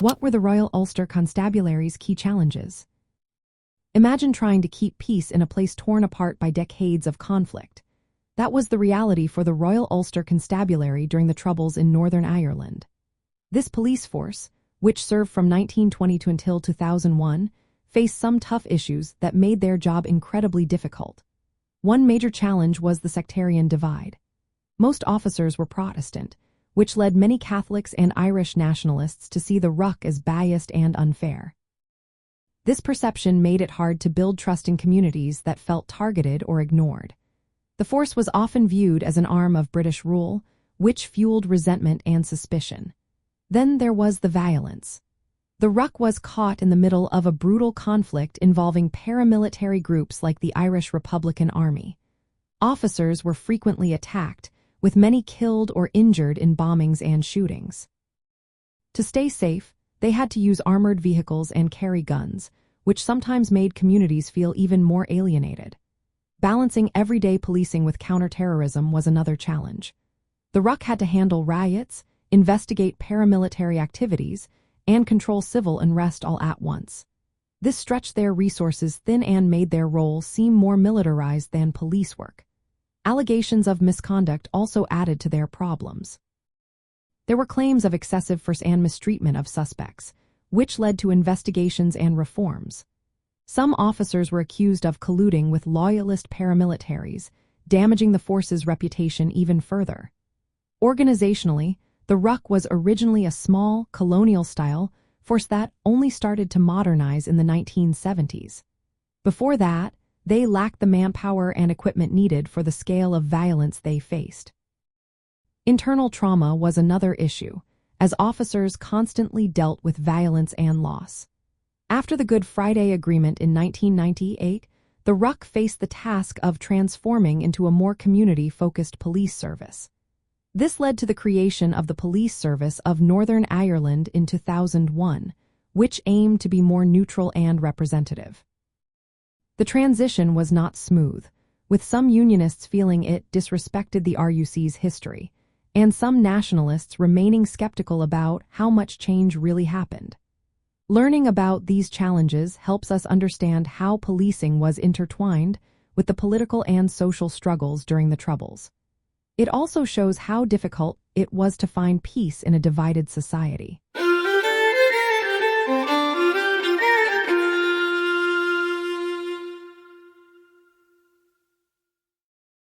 What were the Royal Ulster Constabulary's key challenges? Imagine trying to keep peace in a place torn apart by decades of conflict. That was the reality for the Royal Ulster Constabulary during the Troubles in Northern Ireland. This police force, which served from 1920 to until 2001, faced some tough issues that made their job incredibly difficult. One major challenge was the sectarian divide. Most officers were Protestant, which led many Catholics and Irish nationalists to see the ruck as biased and unfair. This perception made it hard to build trust in communities that felt targeted or ignored. The force was often viewed as an arm of British rule, which fueled resentment and suspicion. Then there was the violence. The ruck was caught in the middle of a brutal conflict involving paramilitary groups like the Irish Republican Army. Officers were frequently attacked, with many killed or injured in bombings and shootings. To stay safe, they had to use armored vehicles and carry guns, which sometimes made communities feel even more alienated. Balancing everyday policing with counter-terrorism was another challenge. The ruck had to handle riots, investigate paramilitary activities, and control civil unrest all at once. This stretched their resources thin and made their role seem more militarized than police work. Allegations of misconduct also added to their problems. There were claims of excessive force and mistreatment of suspects, which led to investigations and reforms. Some officers were accused of colluding with loyalist paramilitaries, damaging the force's reputation even further. Organizationally, the ruck was originally a small, colonial-style force that only started to modernize in the 1970s. Before that, they lacked the manpower and equipment needed for the scale of violence they faced. Internal trauma was another issue, as officers constantly dealt with violence and loss. After the Good Friday Agreement in 1998, the ruck faced the task of transforming into a more community-focused police service. This led to the creation of the Police Service of Northern Ireland in 2001, which aimed to be more neutral and representative. The transition was not smooth, with some unionists feeling it disrespected the RUC's history, and some nationalists remaining skeptical about how much change really happened. Learning about these challenges helps us understand how policing was intertwined with the political and social struggles during the Troubles. It also shows how difficult it was to find peace in a divided society.